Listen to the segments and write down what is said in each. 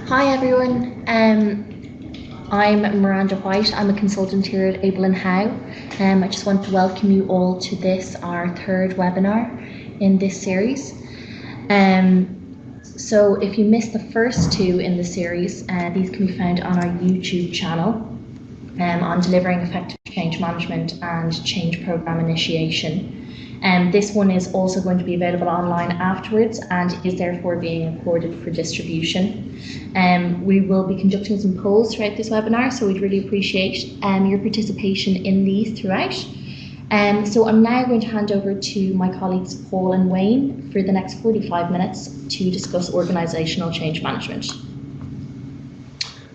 Hi everyone, I'm Miranda White. I'm a consultant here at Able & How. I just want to welcome you all to this, our third webinar in this series. So if you missed the first two in the series, these can be found on our YouTube channel on delivering effective change management and change program initiation. This one is also going to be available online afterwards and is therefore being recorded for distribution. We will be conducting some polls throughout this webinar, so we'd really appreciate your participation in these throughout. So I'm now going to hand over to my colleagues Paul and Wayne for the next 45 minutes to discuss organisational change management.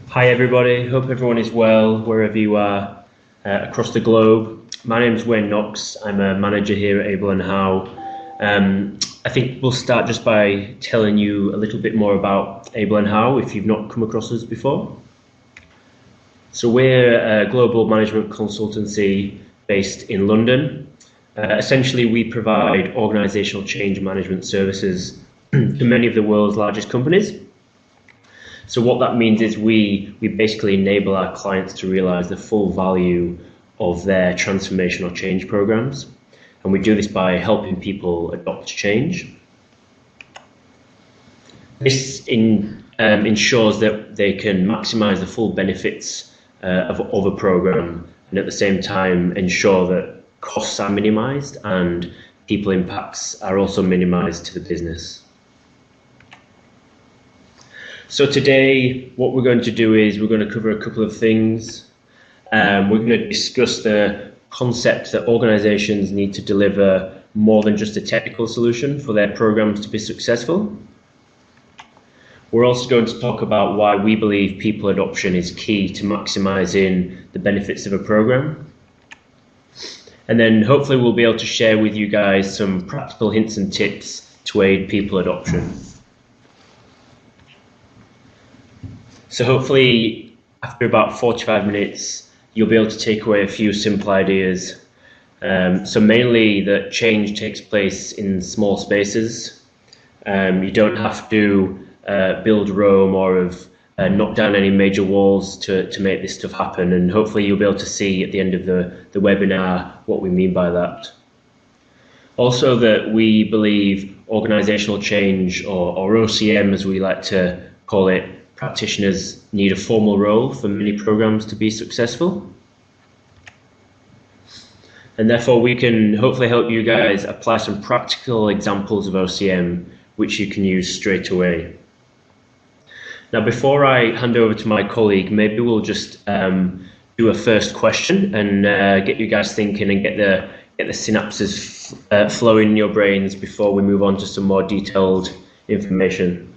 Hi everybody, hope everyone is well wherever you are across the globe. My name is Wayne Knox. I'm a manager here at Able & How. I think we'll start just by telling you a little bit more about Able & How if you've not come across us before. So we're a global management consultancy based in London. Essentially, we provide organisational change management services to many of the world's largest companies. So what that means is we basically enable our clients to realise the full value of their transformational change programs, and we do this by helping people adopt change. This ensures that they can maximise the full benefits of a program, and at the same time ensure that costs are minimised and people impacts are also minimised to the business. So today, what we're going to do is we're going to cover a couple of things. We're going to discuss the concept that organisations need to deliver more than just a technical solution for their programs to be successful. We're also going to talk about why we believe people adoption is key to maximising the benefits of a program. And then hopefully we'll be able to share with you guys some practical hints and tips to aid people adoption. So hopefully after about 45 minutes, you'll be able to take away a few simple ideas. So mainly that change takes place in small spaces. You don't have to build Rome or knock down any major walls to make this stuff happen. And hopefully you'll be able to see at the end of the webinar what we mean by that. Also that we believe organisational change, or OCM as we like to call it, practitioners need a formal role for many programs to be successful. And therefore we can hopefully help you guys apply some practical examples of OCM which you can use straight away. Now before I hand over to my colleague, maybe we'll just do a first question and get you guys thinking and get the synapses flowing in your brains before we move on to some more detailed information.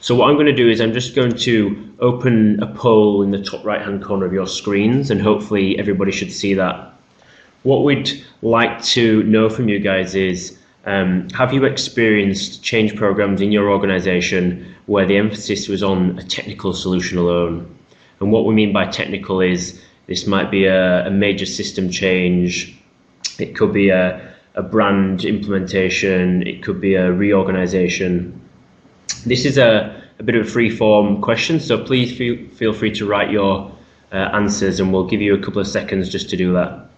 So what I'm going to do is I'm just going to open a poll in the top right hand corner of your screens, and hopefully everybody should see that. What we'd like to know from you guys is, have you experienced change programs in your organisation where the emphasis was on a technical solution alone? And what we mean by technical is this might be a major system change, it could be a brand implementation, it could be a reorganisation. This is a bit of a free-form question, so please feel free to write your answers, and we'll give you a couple of seconds just to do that.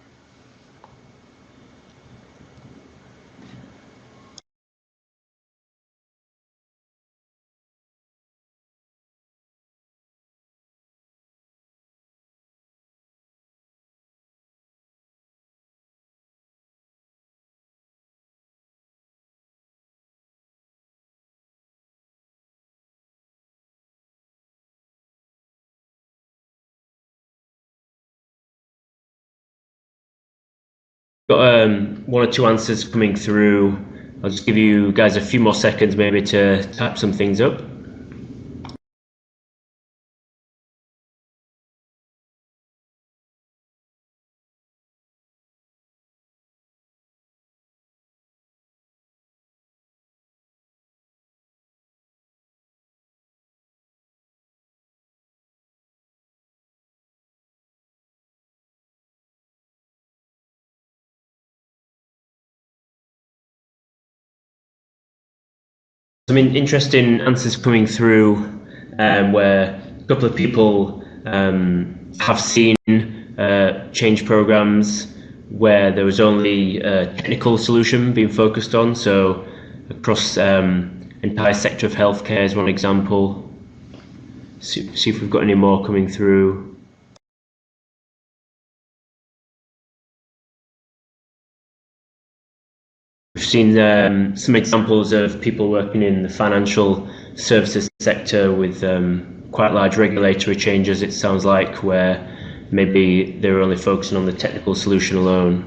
Got one or two answers coming through. I'll just give you guys a few more seconds maybe to type some things up. Some interesting answers coming through. where a couple of people have seen change programs where there was only a technical solution being focused on. So across entire sector of healthcare is one example. See if we've got any more coming through. We've seen some examples of people working in the financial services sector with quite large regulatory changes, it sounds like, where maybe they're only focusing on the technical solution alone.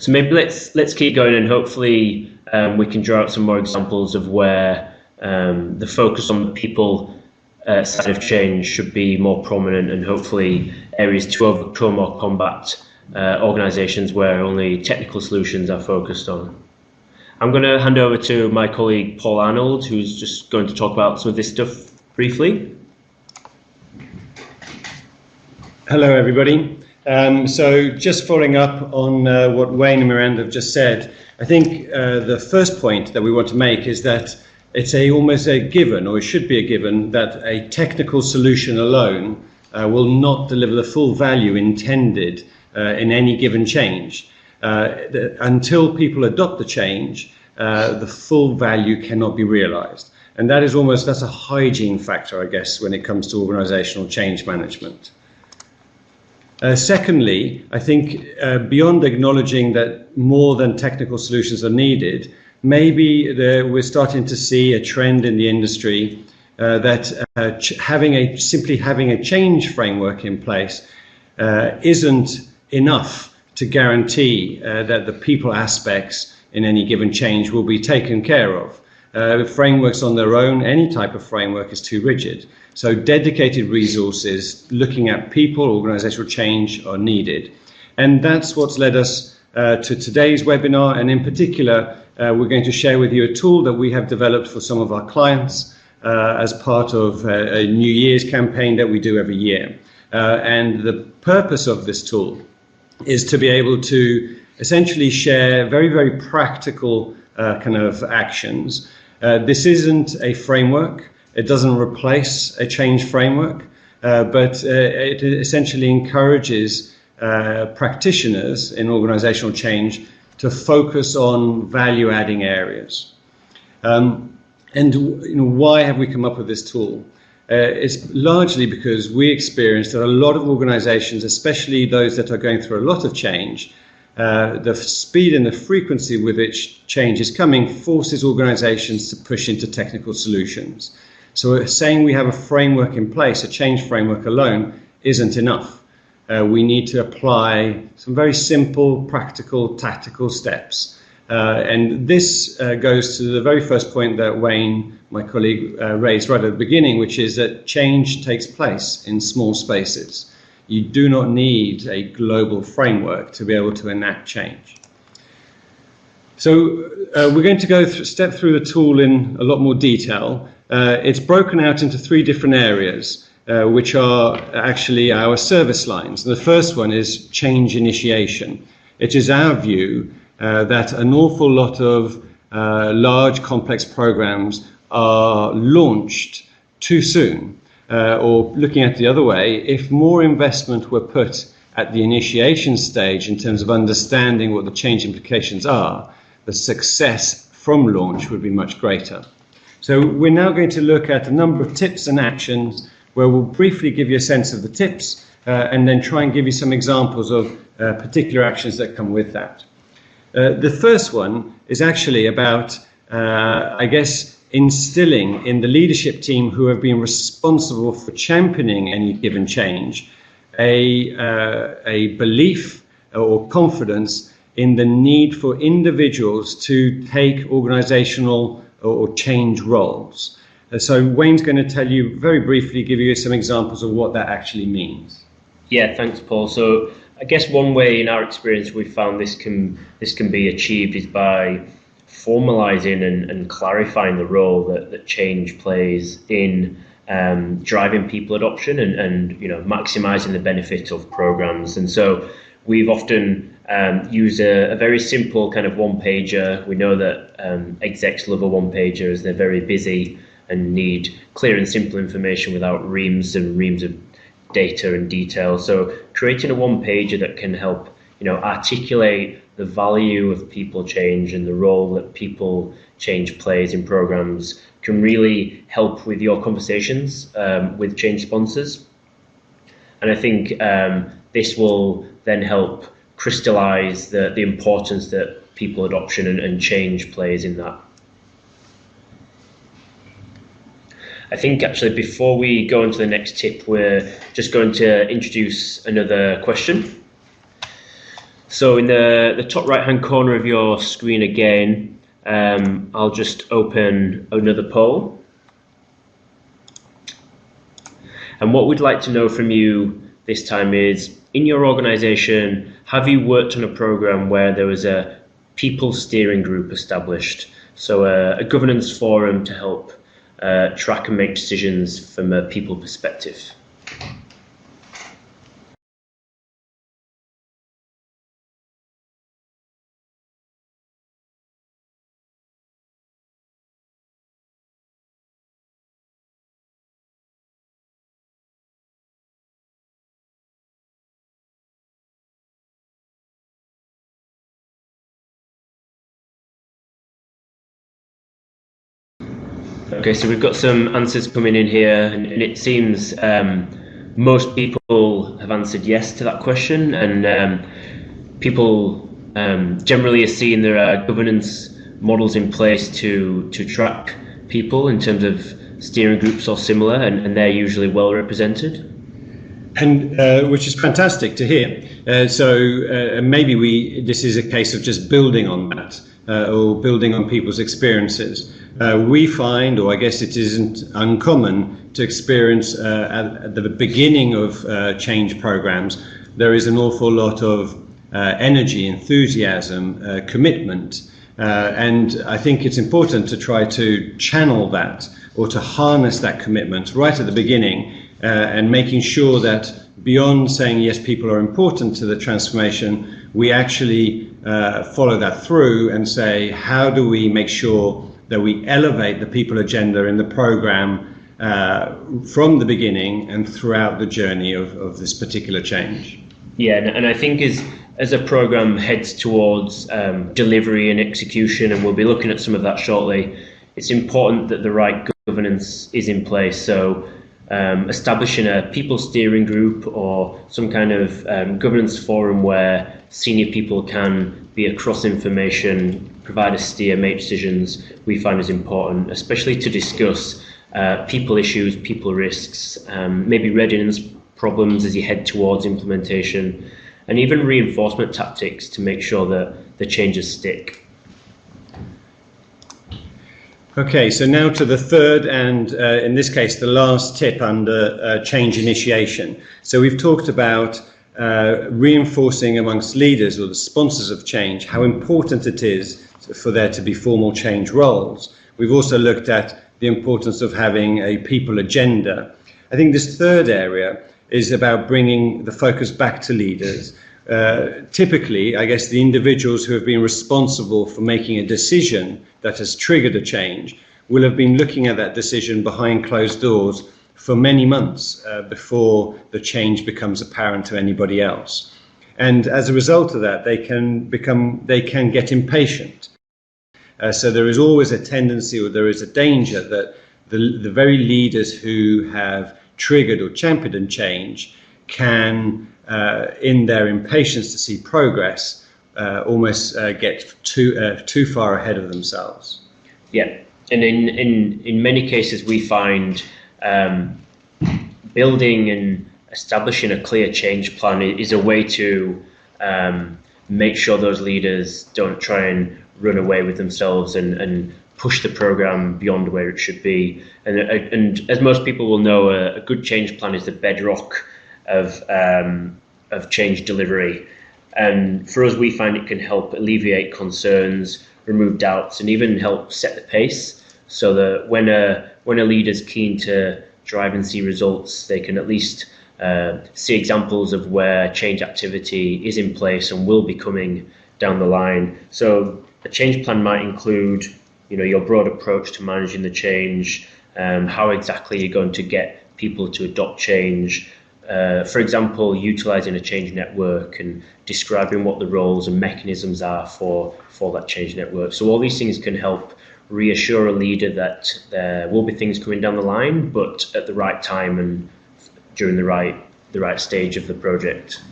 So maybe let's keep going, and hopefully we can draw out some more examples of where the focus on the people side of change should be more prominent, and hopefully areas to overcome or combat organisations where only technical solutions are focused on. I'm going to hand over to my colleague Paul Arnold, who's just going to talk about some of this stuff briefly. Hello, everybody. So just following up on what Wayne and Miranda have just said, I think the first point that we want to make is that it's almost a given, or it should be a given, that a technical solution alone will not deliver the full value intended in any given change. Until people adopt the change, the full value cannot be realised. And that is that's a hygiene factor, I guess, when it comes to organisational change management. Secondly, I think beyond acknowledging that more than technical solutions are needed, maybe we're starting to see a trend in the industry that simply having a change framework in place isn't enough to guarantee that the people aspects in any given change will be taken care of. Frameworks on their own, any type of framework, is too rigid. So dedicated resources looking at people, organisational change, are needed. And that's what's led us to today's webinar. And in particular, we're going to share with you a tool that we have developed for some of our clients as part of a New Year's campaign that we do every year. And the purpose of this tool is to be able to essentially share very, very practical kind of actions. This isn't a framework. It doesn't replace a change framework, but it essentially encourages practitioners in organizational change to focus on value-adding areas. And why have we come up with this tool? It's largely because we experienced that a lot of organizations, especially those that are going through a lot of change, the speed and the frequency with which change is coming forces organizations to push into technical solutions. So saying we have a framework in place, a change framework alone, isn't enough. We need to apply some very simple, practical, tactical steps. And this goes to the very first point that Wayne, my colleague, raised right at the beginning, which is that change takes place in small spaces. You do not need a global framework to be able to enact change. So we're going to step through the tool in a lot more detail. It's broken out into 3 different areas, which are actually our service lines. The first one is change initiation. It is our view that an awful lot of large, complex programs are launched too soon. Or looking at the other way, if more investment were put at the initiation stage in terms of understanding what the change implications are, the success from launch would be much greater. So we're now going to look at a number of tips and actions where we'll briefly give you a sense of the tips and then try and give you some examples of particular actions that come with that. The first one is actually about, I guess, instilling in the leadership team who have been responsible for championing any given change a belief or confidence in the need for individuals to take organizational or change roles. So Wayne's going to tell you very briefly, give you some examples of what that actually means. Yeah, thanks, Paul. So I guess one way in our experience we found this can be achieved is by formalizing and clarifying the role that change plays in driving people adoption and maximising the benefit of programs. And so we've often used a very simple kind of one-pager. We know that execs love a one-pager as they're very busy and need clear and simple information without reams and reams of data and detail. So creating a one-pager that can help, articulate the value of people change and the role that people change plays in programs can really help with your conversations with change sponsors. And I think this will then help crystallize the importance that people adoption and change plays in that. I think actually before we go on to the next tip, we're just going to introduce another question. So in the top right hand corner of your screen again, I'll just open another poll. And what we'd like to know from you this time is, in your organization, have you worked on a program where there was a people steering group established? So a governance forum to help track and make decisions from a people perspective. Okay, so we've got some answers coming in here, and it seems most people have answered yes to that question, and people generally are seeing there are governance models in place to track people in terms of steering groups or similar, and they're usually well represented. And which is fantastic to hear. So maybe this is a case of just building on that, or building on people's experiences. We find, or I guess it isn't uncommon to experience at the beginning of change programs, there is an awful lot of energy, enthusiasm, commitment. And I think it's important to try to channel that or to harness that commitment right at the beginning, and making sure that beyond saying, yes, people are important to the transformation, we actually follow that through and say, how do we make sure that we elevate the people agenda in the program from the beginning and throughout the journey of this particular change? Yeah, and I think as a program heads towards delivery and execution, and we'll be looking at some of that shortly, it's important that the right governance is in place. So establishing a people steering group or some kind of governance forum where senior people can be across information, provide a steer, make decisions, we find is important, especially to discuss people issues, people risks, maybe readiness problems as you head towards implementation, and even reinforcement tactics to make sure that the changes stick. Okay, so now to the third and in this case the last tip under change initiation. So we've talked about reinforcing amongst leaders or the sponsors of change how important it is for there to be formal change roles. We've also looked at the importance of having a people agenda. I think this third area is about bringing the focus back to leaders. Typically, I guess the individuals who have been responsible for making a decision that has triggered a change will have been looking at that decision behind closed doors for many months before the change becomes apparent to anybody else. And as a result of that, they can get impatient. So there is always a tendency, or there is a danger that the very leaders who have triggered or championed change can, in their impatience to see progress, almost get too far ahead of themselves. Yeah, and in many cases we find building and establishing a clear change plan is a way to make sure those leaders don't try and run away with themselves and push the program beyond where it should be. And as most people will know, a good change plan is the bedrock of change delivery. And for us, we find it can help alleviate concerns, remove doubts, and even help set the pace, so that when a leader's keen to drive and see results, they can at least see examples of where change activity is in place and will be coming down the line. So a change plan might include, your broad approach to managing the change, how exactly you're going to get people to adopt change. For example, utilising a change network and describing what the roles and mechanisms are for that change network. So all these things can help reassure a leader that there will be things coming down the line, but at the right time and during the right stage of the project.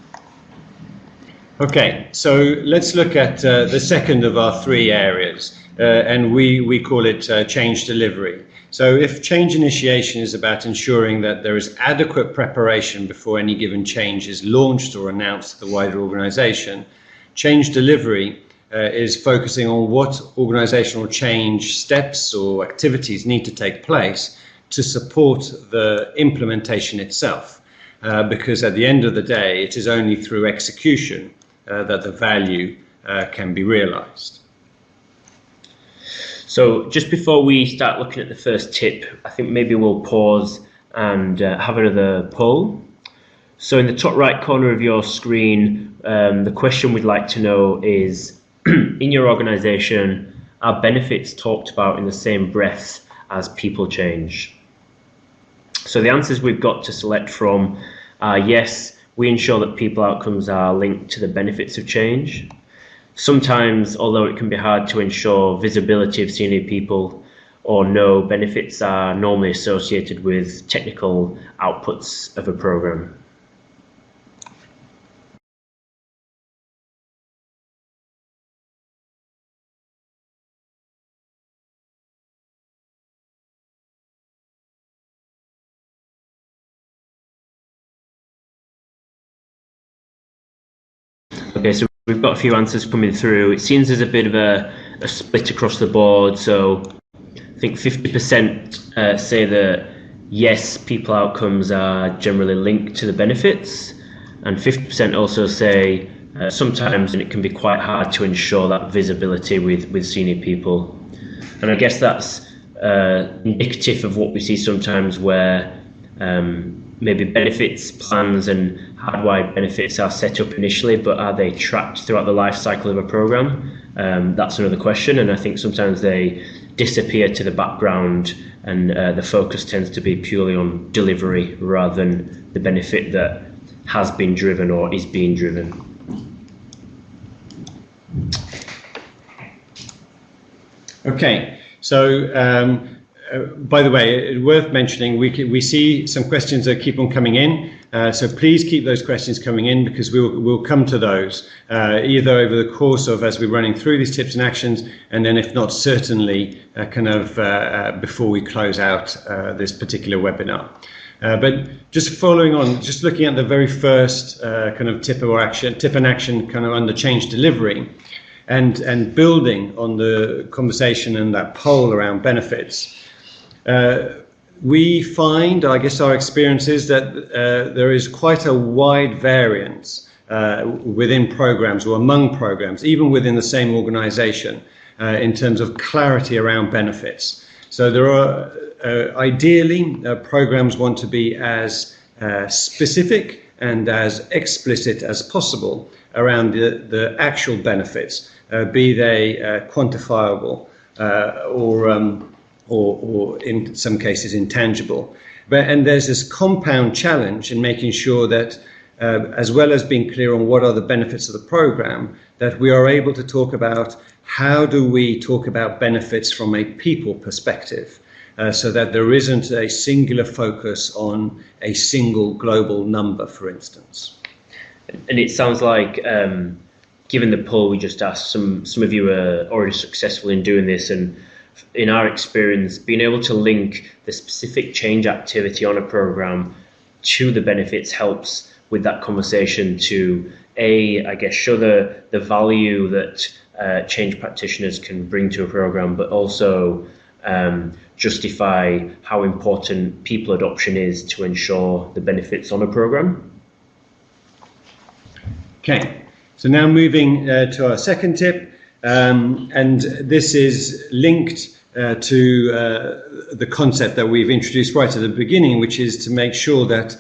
Okay, so let's look at the second of our three areas, and we call it change delivery. So if change initiation is about ensuring that there is adequate preparation before any given change is launched or announced to the wider organisation, change delivery is focusing on what organisational change steps or activities need to take place to support the implementation itself. Because at the end of the day, it is only through execution that the value can be realised. So just before we start looking at the first tip, I think maybe we'll pause and have another poll. So in the top right corner of your screen, the question we'd like to know is, in your organisation, are benefits talked about in the same breath as people change? So the answers we've got to select from are yes, we ensure that people outcomes are linked to the benefits of change. Sometimes, although it can be hard to ensure visibility of senior people, or no, benefits are normally associated with technical outputs of a program. Okay, so we've got a few answers coming through. It seems there's a bit of a split across the board. So I think 50% say that yes, people outcomes are generally linked to the benefits, and 50% also say sometimes and it can be quite hard to ensure that visibility with senior people. And I guess that's indicative of what we see sometimes where maybe benefits plans and hardwired benefits are set up initially, but are they tracked throughout the life cycle of a program? That's another question, and I think sometimes they disappear to the background and the focus tends to be purely on delivery rather than the benefit that has been driven or is being driven. Okay, so by the way, worth mentioning, we see some questions that keep on coming in, so please keep those questions coming in because we'll come to those either over the course of as we're running through these tips and actions, and then if not, certainly before we close out this particular webinar. But just following on, just looking at the very first kind of tip and action kind of under change delivery, and building on the conversation and that poll around benefits. We find, I guess our experience is that there is quite a wide variance within programs or among programs, even within the same organization, in terms of clarity around benefits. So there are, ideally, programs want to be as specific and as explicit as possible around the actual benefits, be they quantifiable or in some cases intangible. And there's this compound challenge in making sure that as well as being clear on what are the benefits of the program, that we are able to talk about how do we talk about benefits from a people perspective, so that there isn't a singular focus on a single global number, for instance. And it sounds like, given the poll we just asked, some of you are already successful in doing this, and in our experience, being able to link the specific change activity on a program to the benefits helps with that conversation to, I guess, show the value that change practitioners can bring to a program, but also justify how important people adoption is to ensure the benefits on a program. Okay, so now moving to our second tip. And this is linked to the concept that we've introduced right at the beginning, which is to make sure that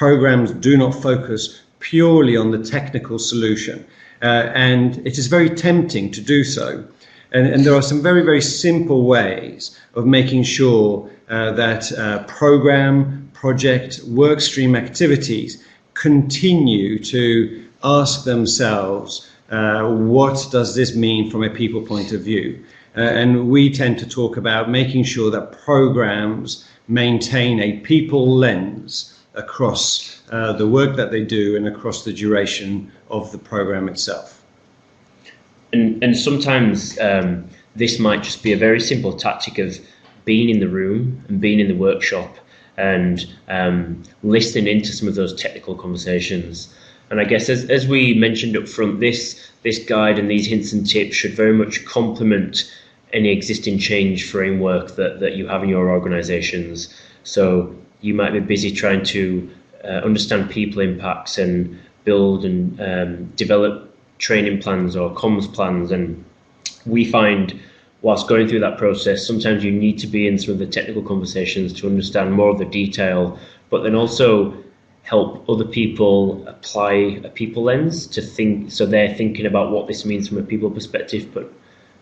programs do not focus purely on the technical solution. And it is very tempting to do so. And there are some very, very simple ways of making sure that program, project, workstream activities continue to ask themselves, what does this mean from a people point of view? And we tend to talk about making sure that programs maintain a people lens across the work that they do and across the duration of the program itself. And sometimes this might just be a very simple tactic of being in the room and being in the workshop and listening into some of those technical conversations. And I guess as we mentioned up front, this guide and these hints and tips should very much complement any existing change framework that you have in your organizations. So you might be busy trying to understand people impacts and build and develop training plans or comms plans, and we find whilst going through that process sometimes you need to be in some of the technical conversations to understand more of the detail, but then also help other people apply a people lens to think, so they're thinking about what this means from a people perspective, but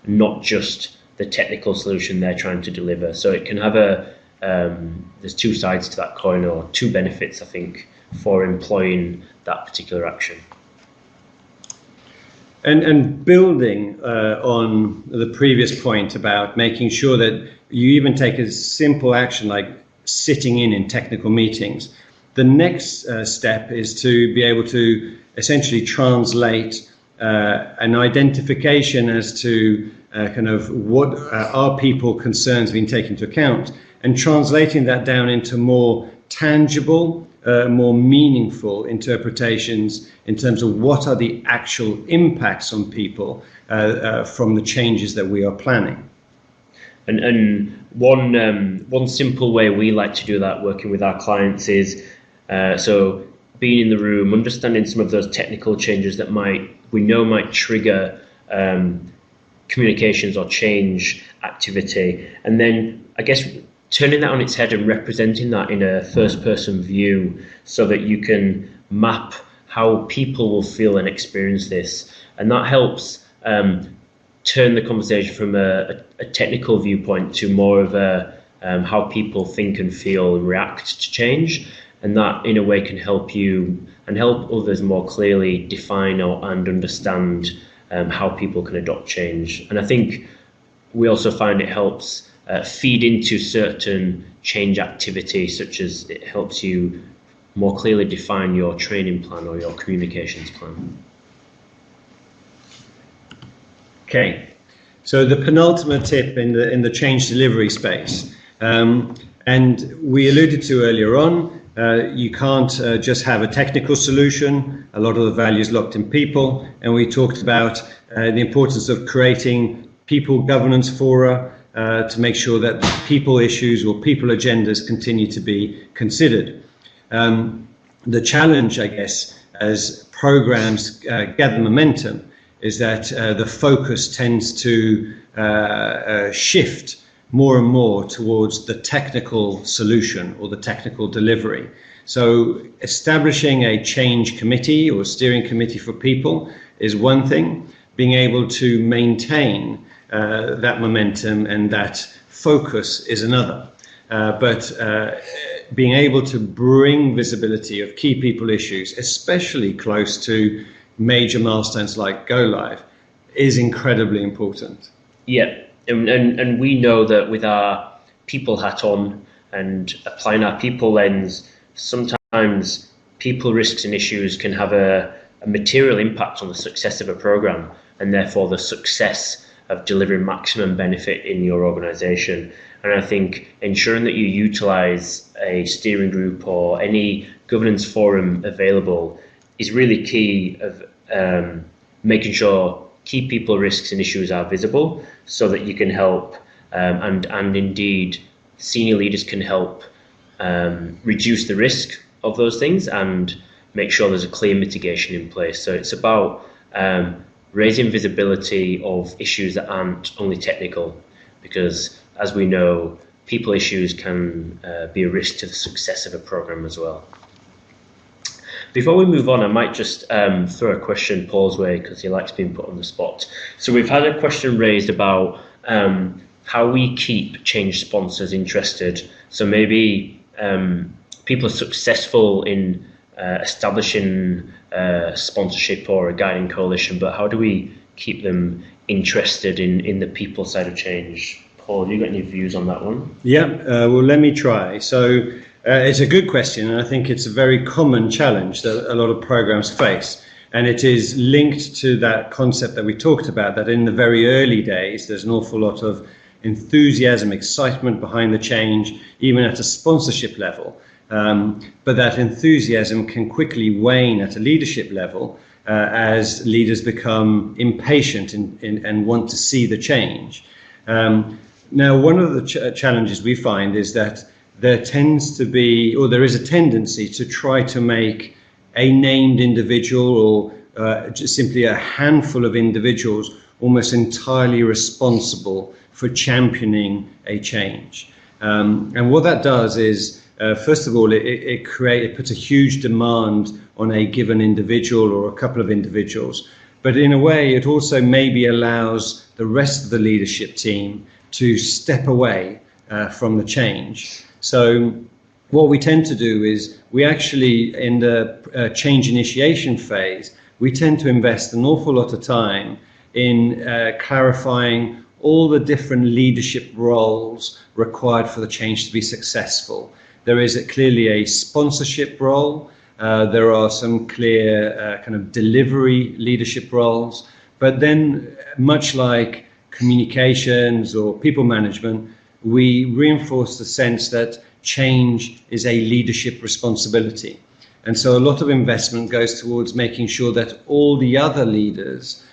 not just the technical solution they're trying to deliver. So it can have there's two sides to that coin, or two benefits I think for employing that particular action. And building on the previous point about making sure that you even take a simple action like sitting in technical meetings, the next step is to be able to essentially translate an identification as to kind of what are people concerns being taken into account, and translating that down into more tangible, more meaningful interpretations in terms of what are the actual impacts on people from the changes that we are planning. And one simple way we like to do that working with our clients is so being in the room, understanding some of those technical changes that we know might trigger communications or change activity, and then I guess turning that on its head and representing that in a first-person view so that you can map how people will feel and experience this. And that helps turn the conversation from a technical viewpoint to more of a how people think and feel and react to change. And that, in a way, can help you and help others more clearly define and understand how people can adopt change. And I think we also find it helps feed into certain change activities, such as it helps you more clearly define your training plan or your communications plan. Okay, so the penultimate tip in the change delivery space, and we alluded to earlier on, you can't just have a technical solution. A lot of the value is locked in people, and we talked about the importance of creating people governance fora to make sure that people issues or people agendas continue to be considered. The challenge, I guess, as programs gather momentum is that the focus tends to shift more and more towards the technical solution or the technical delivery. So establishing a change committee or steering committee for people is one thing. Being able to maintain that momentum and that focus is another. But being able to bring visibility of key people issues, especially close to major milestones like go live, is incredibly important. Yeah, and we know that with our people hat on and applying our people lens, sometimes people risks and issues can have a material impact on the success of a program, and therefore the success of delivering maximum benefit in your organization. And I think ensuring that you utilize a steering group or any governance forum available is really key of making sure key people risks and issues are visible, so that you can help and indeed senior leaders can help reduce the risk of those things and make sure there's a clear mitigation in place. So it's about raising visibility of issues that aren't only technical, because as we know, people issues can be a risk to the success of a program as well. Before we move on, I might just throw a question Paul's way, because he likes being put on the spot. So we've had a question raised about how we keep change sponsors interested. So maybe people are successful in establishing sponsorship or a guiding coalition, but how do we keep them interested in the people side of change? Paul, have you got any views on that one? Yeah, well, let me try. So it's a good question, and I think it's a very common challenge that a lot of programs face. And it is linked to that concept that we talked about, that in the very early days, there's an awful lot of enthusiasm, excitement behind the change, even at a sponsorship level. But that enthusiasm can quickly wane at a leadership level as leaders become impatient and want to see the change. Now, one of the challenges we find is that there tends to be, or there is a tendency to try to make a named individual or just simply a handful of individuals almost entirely responsible for championing a change. And what that does is, first of all, it puts a huge demand on a given individual or a couple of individuals. But in a way, it also maybe allows the rest of the leadership team to step away from the change. So what we tend to do is we actually, in the change initiation phase, we tend to invest an awful lot of time in clarifying all the different leadership roles required for the change to be successful. There is clearly a sponsorship role. There are some clear kind of delivery leadership roles. But then, much like communications or people management, we reinforce the sense that change is a leadership responsibility. And so a lot of investment goes towards making sure that all the other leaders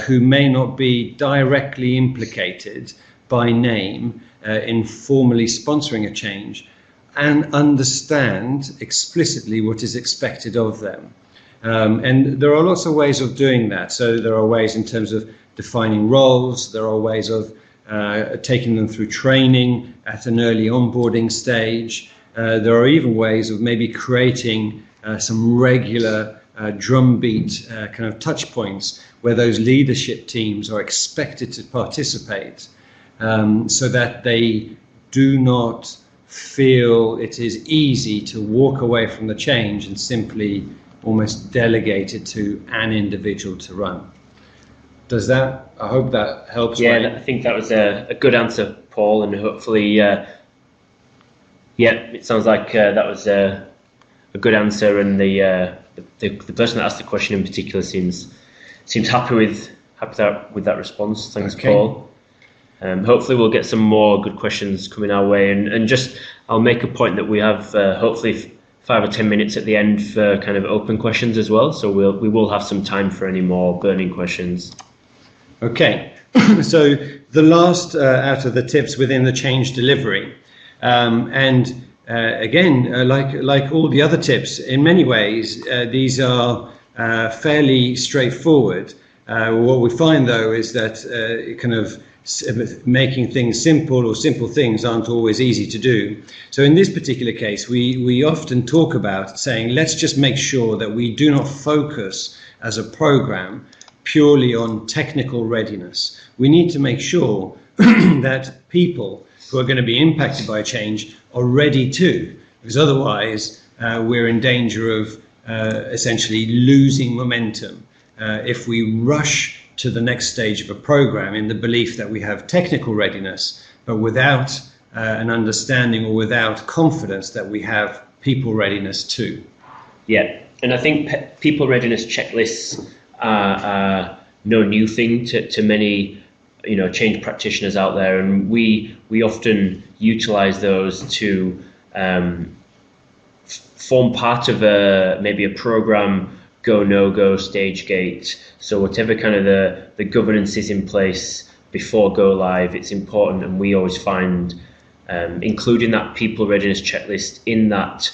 who may not be directly implicated by name in formally sponsoring a change and understand explicitly what is expected of them. And there are lots of ways of doing that. So there are ways in terms of defining roles, there are ways of taking them through training at an early onboarding stage. There are even ways of maybe creating some regular drumbeat kind of touch points where those leadership teams are expected to participate so that they do not feel it is easy to walk away from the change and simply almost delegate it to an individual to run. Does that, I hope that helps. Yeah, Wayne. I think that was a good answer, Paul, and hopefully, yeah, it sounds like that was a good answer, and the person that asked the question in particular seems happy with that response. Thanks, okay. Paul. Hopefully we'll get some more good questions coming our way, and just I'll make a point that we have hopefully 5 or 10 minutes at the end for kind of open questions as well, so we will have some time for any more burning questions. Okay, so the last out of the tips within the change delivery, and again, like all the other tips, in many ways these are fairly straightforward. What we find though is that kind of making things simple, or simple things aren't always easy to do. So in this particular case, we often talk about saying, let's just make sure that we do not focus as a program purely on technical readiness. We need to make sure that people who are going to be impacted by change are ready too, because otherwise we're in danger of essentially losing momentum. If we rush to the next stage of a program in the belief that we have technical readiness, but without an understanding or without confidence that we have people readiness too. Yeah, and I think people readiness checklists are no new thing to many, change practitioners out there, and we often utilize those to form part of maybe a program go, no go, stage gate. So whatever kind of the governance is in place before go live, it's important, and we always find including that people readiness checklist in that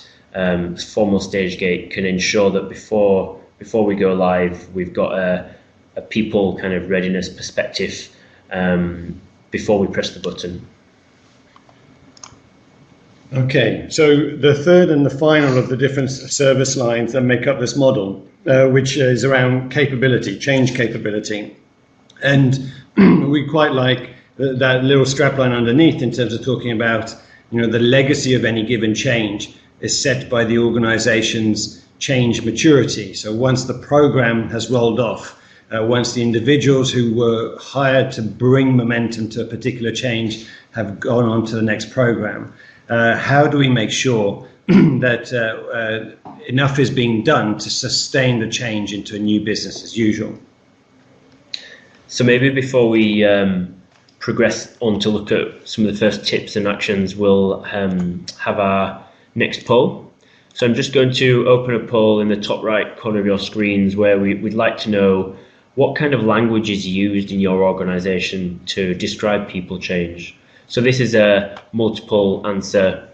formal stage gate can ensure that before we go live, we've got a people kind of readiness perspective before we press the button. Okay, so the third and the final of the different service lines that make up this model, which is around capability, change capability. And we quite like that little strapline underneath in terms of talking about, the legacy of any given change is set by the organization's change maturity. So once the program has rolled off, once the individuals who were hired to bring momentum to a particular change have gone on to the next program, how do we make sure that enough is being done to sustain the change into a new business as usual? So maybe before we progress on to look at some of the first tips and actions, we'll have our next poll. So I'm just going to open a poll in the top right corner of your screens where we'd like to know what kind of language is used in your organization to describe people change. So this is a multiple answer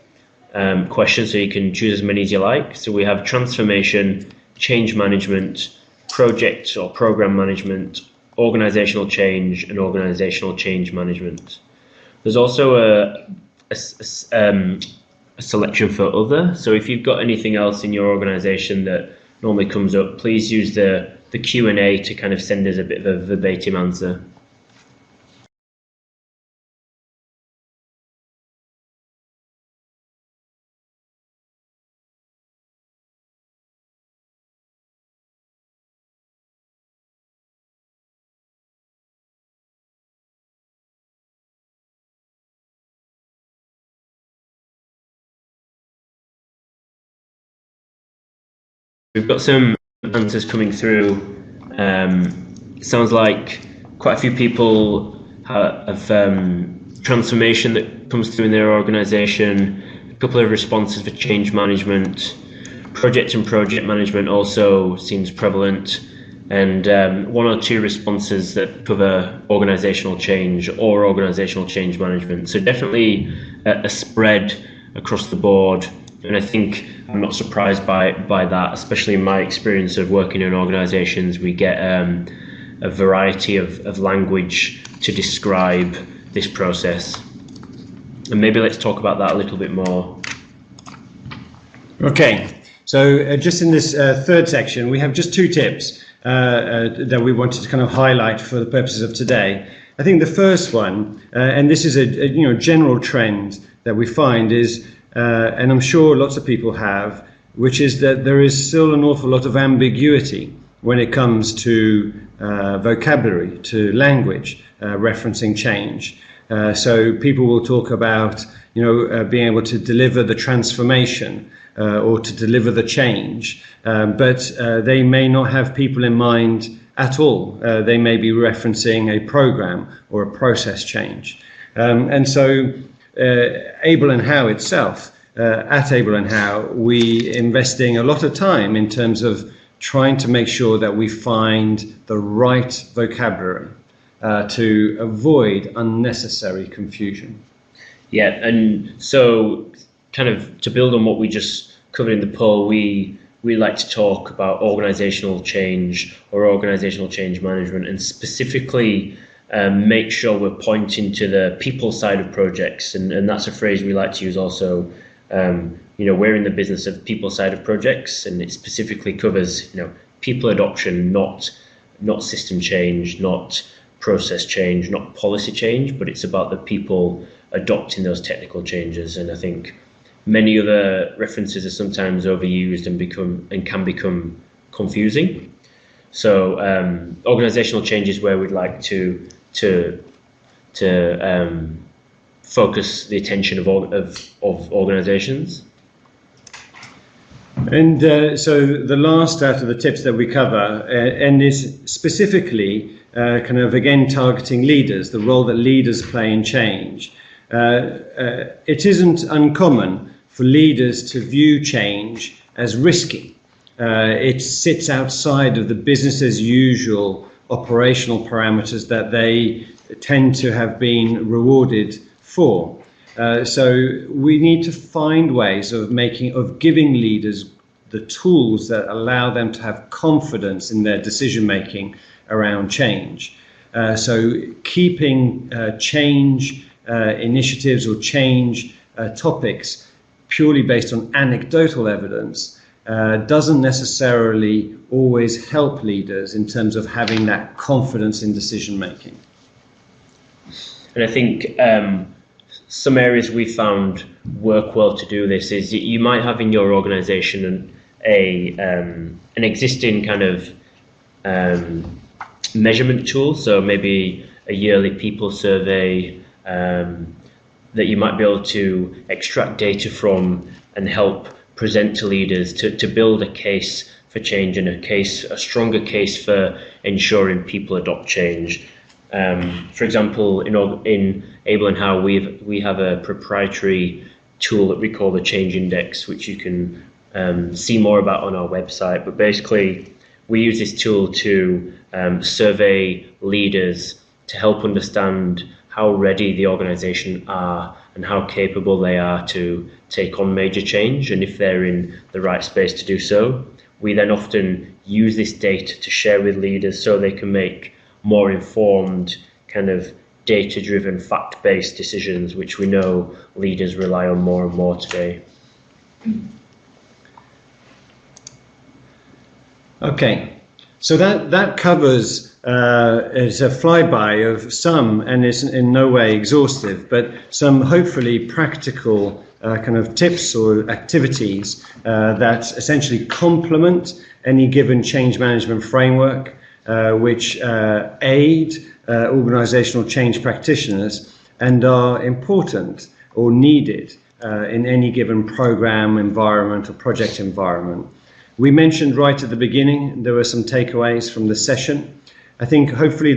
question, so you can choose as many as you like. So we have transformation, change management, project or program management, organizational change, and organizational change management. There's also a selection for other. So if you've got anything else in your organization that normally comes up, please use the Q&A to kind of send us a bit of a verbatim answer. We've got some answers coming through. Sounds like quite a few people have transformation that comes through in their organisation. A couple of responses for change management. Project and project management also seems prevalent. And one or two responses that cover organisational change or organisational change management. So definitely a spread across the board. And I think I'm not surprised by that, especially in my experience of working in organisations. We get a variety of language to describe this process. And maybe let's talk about that a little bit more. Okay, so just in this third section, we have just two tips that we wanted to kind of highlight for the purposes of today. I think the first one, and this is a general trend that we find is, and I'm sure lots of people have, which is that there is still an awful lot of ambiguity when it comes to vocabulary, to language, referencing change. So people will talk about, being able to deliver the transformation or to deliver the change, but they may not have people in mind at all. They may be referencing a program or a process change. And so Able and How itself, at Able and How, we investing a lot of time in terms of trying to make sure that we find the right vocabulary to avoid unnecessary confusion. Yeah, and so kind of to build on what we just covered in the poll, we like to talk about organizational change or organizational change management, and specifically make sure we're pointing to the people side of projects, and that's a phrase we like to use also. We're in the business of people side of projects, and it specifically covers people adoption, not system change, not process change, not policy change, but it's about the people adopting those technical changes. And I think many other references are sometimes overused and can become confusing. So organizational change is where we'd like to focus the attention of organizations. And so the last out of the tips that we cover, and is specifically kind of again targeting leaders, the role that leaders play in change. It isn't uncommon for leaders to view change as risky. It sits outside of the business as usual operational parameters that they tend to have been rewarded for. So we need to find ways of giving leaders the tools that allow them to have confidence in their decision making around change. So keeping change initiatives or change topics purely based on anecdotal evidence doesn't necessarily always help leaders in terms of having that confidence in decision making. And I think some areas we found work well to do this is you might have in your organisation an existing kind of measurement tool, so maybe a yearly people survey that you might be able to extract data from and help present to leaders to build a case for change and a stronger case for ensuring people adopt change. For example, in Able and How, we have a proprietary tool that we call the Change Index, which you can see more about on our website. But basically, we use this tool to survey leaders to help understand how ready the organisation are and how capable they are to take on major change, and if they're in the right space to do so. We then often use this data to share with leaders so they can make more informed, kind of data-driven, fact-based decisions, which we know leaders rely on more and more today. Okay, so that covers it's a flyby of some, and it's in no way exhaustive, but some hopefully practical kind of tips or activities that essentially complement any given change management framework, which aid organisational change practitioners and are important or needed in any given programme, environment or project environment. We mentioned right at the beginning, there were some takeaways from the session. I think hopefully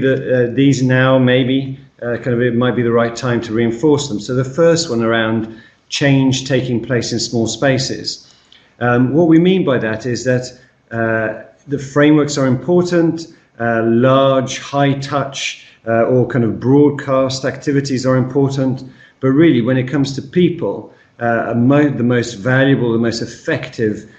these now maybe it might be the right time to reinforce them. So the first one around change taking place in small spaces. What we mean by that is that the frameworks are important, large, high touch or kind of broadcast activities are important, but really when it comes to people, the most valuable, the most effective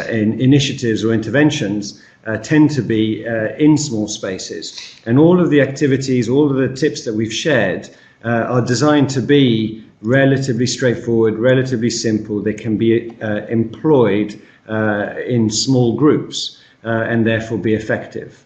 initiatives or interventions tend to be in small spaces. And all of the activities, all of the tips that we've shared are designed to be relatively straightforward, relatively simple. They can be employed in small groups and therefore be effective.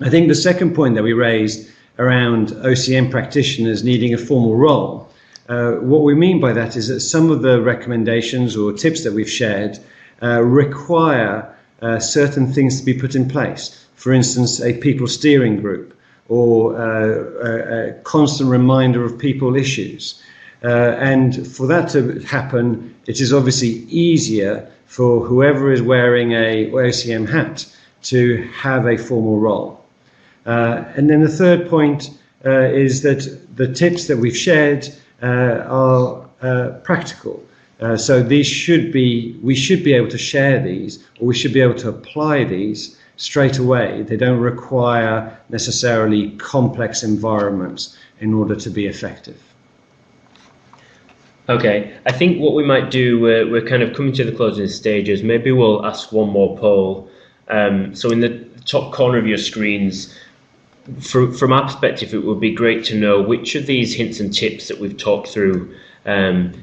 I think the second point that we raised around OCM practitioners needing a formal role, what we mean by that is that some of the recommendations or tips that we've shared require certain things to be put in place. For instance, a people steering group or a constant reminder of people issues. And for that to happen, it is obviously easier for whoever is wearing a OCM hat to have a formal role. And then the third point is that the tips that we've shared are practical. So we should be able to share these, or we should be able to apply these straight away. They don't require necessarily complex environments in order to be effective. Okay, I think what we might do, we're kind of coming to the closing stages. Maybe we'll ask one more poll. So in the top corner of your screens, from our perspective, it would be great to know which of these hints and tips that we've talked through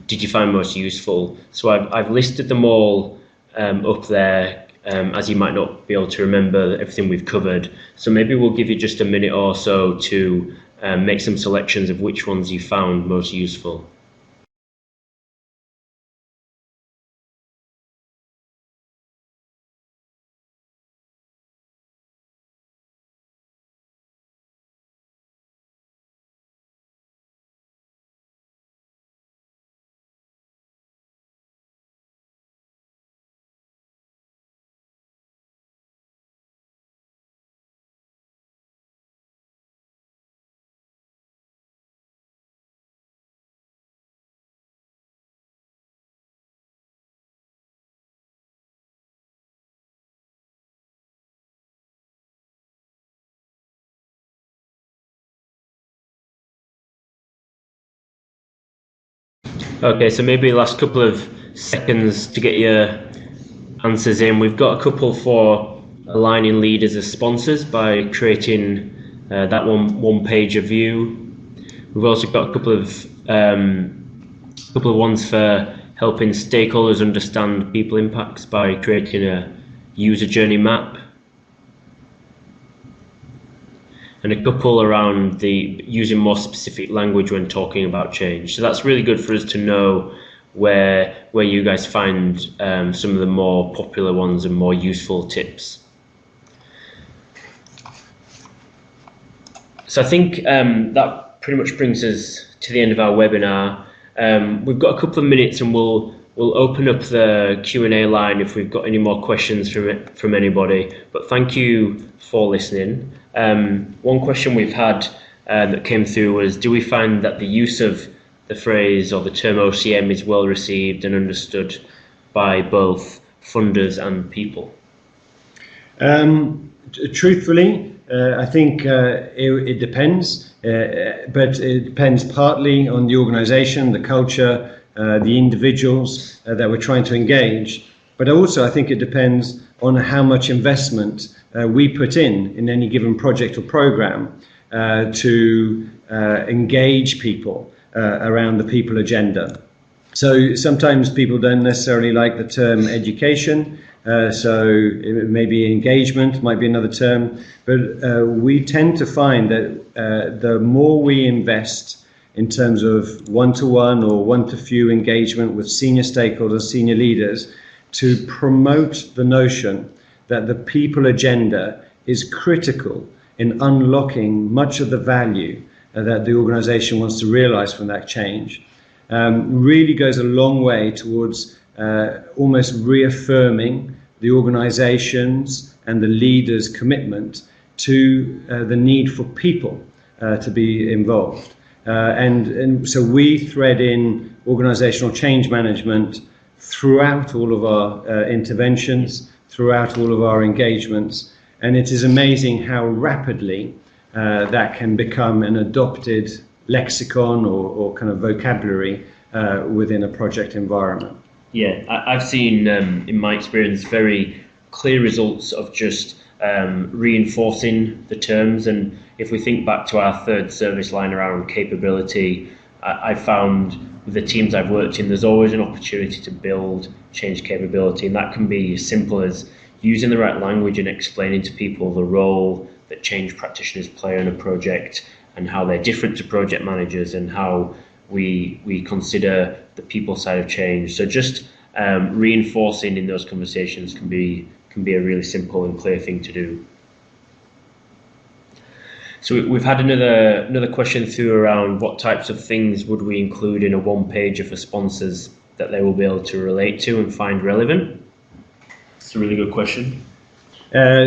did you find most useful. So I've listed them all up there, as you might not be able to remember everything we've covered. So maybe we'll give you just a minute or so to make some selections of which ones you found most useful. Okay, so maybe last couple of seconds to get your answers in. We've got a couple for aligning leaders as sponsors by creating that one page of view. We've also got a couple of ones for helping stakeholders understand people impacts by creating a user journey map, and a couple around the using more specific language when talking about change. So that's really good for us to know where you guys find some of the more popular ones and more useful tips. So I think that pretty much brings us to the end of our webinar. We've got a couple of minutes, and we'll open up the Q&A line if we've got any more questions from anybody. But thank you for listening. One question we've had that came through was, do we find that the use of the phrase or the term OCM is well received and understood by both funders and people? Truthfully, I think it depends, but it depends partly on the organisation, the culture, the individuals that we're trying to engage, but also I think it depends on how much investment we put in any given project or programme to engage people around the people agenda. So sometimes people don't necessarily like the term education, so maybe engagement might be another term, but we tend to find that the more we invest in terms of one-to-one or one-to-few engagement with senior stakeholders, senior leaders, to promote the notion that the people agenda is critical in unlocking much of the value that the organisation wants to realise from that change, really goes a long way towards almost reaffirming the organisation's and the leaders' commitment to the need for people to be involved. And so we thread in organisational change management throughout all of our interventions, throughout all of our engagements, and it is amazing how rapidly that can become an adopted lexicon or kind of vocabulary within a project environment. Yeah, I've seen, in my experience, very clear results of just reinforcing the terms. And if we think back to our third service line around capability, I found with the teams I've worked in, there's always an opportunity to build change capability. And that can be as simple as using the right language and explaining to people the role that change practitioners play on a project and how they're different to project managers and how we consider the people side of change. So just reinforcing in those conversations can be a really simple and clear thing to do. So we've had another question through around what types of things would we include in a one-pager for sponsors that they will be able to relate to and find relevant? It's a really good question.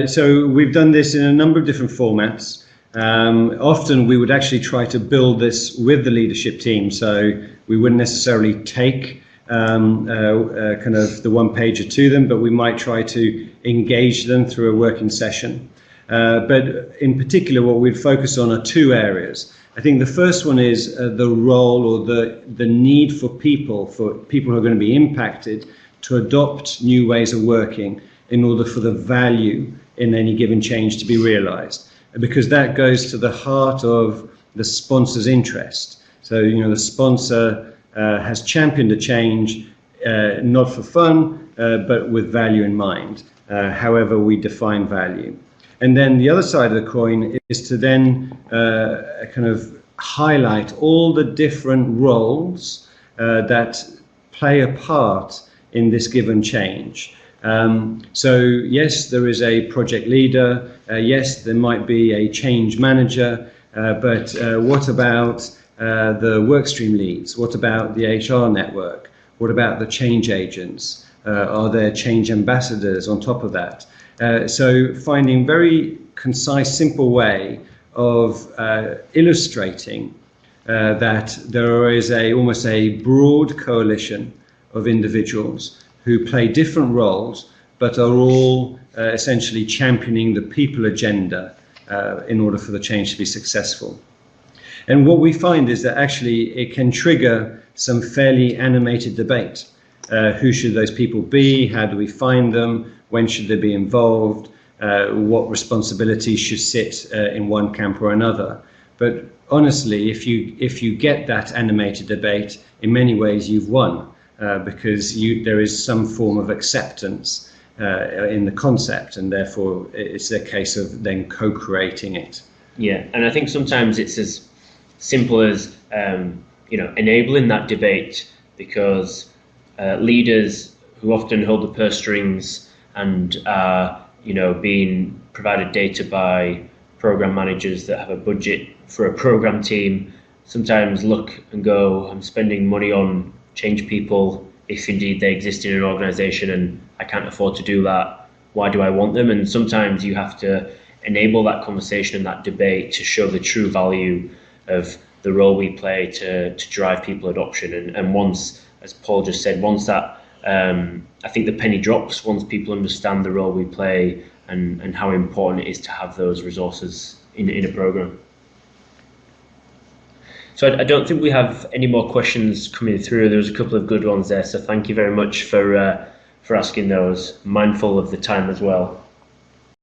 So we've done this in a number of different formats. Often we would actually try to build this with the leadership team, so we wouldn't necessarily take kind of the one pager to them, but we might try to engage them through a working session. But in particular, what we'd focus on are two areas. I think the first one is the role or the need for people who are going to be impacted to adopt new ways of working in order for the value in any given change to be realized. Because that goes to the heart of the sponsor's interest. So, the sponsor has championed a change, not for fun, but with value in mind, however we define value. And then the other side of the coin is to then kind of highlight all the different roles that play a part in this given change. So yes, there is a project leader, yes, there might be a change manager, but what about the workstream leads? What about the HR network? What about the change agents? Are there change ambassadors on top of that? So finding very concise, simple way of illustrating that there is almost a broad coalition of individuals who play different roles, but are all essentially championing the people agenda in order for the change to be successful. And what we find is that actually it can trigger some fairly animated debate. Who should those people be? How do we find them? When should they be involved? What responsibilities should sit in one camp or another? But honestly, if you get that animated debate, in many ways you've won. because there is some form of acceptance in the concept, and therefore it's a case of then co-creating it. Yeah, and I think sometimes it's as simple as enabling that debate, because leaders who often hold the purse strings and are being provided data by program managers that have a budget for a program team sometimes look and go, I'm spending money on change people if indeed they exist in an organisation and I can't afford to do that. Why do I want them? And sometimes you have to enable that conversation and that debate to show the true value of the role we play to drive people adoption. And once, as Paul just said, once that I think the penny drops, once people understand the role we play and how important it is to have those resources in a program. So I don't think we have any more questions coming through. There was a couple of good ones there, so thank you very much for asking those, mindful of the time as well.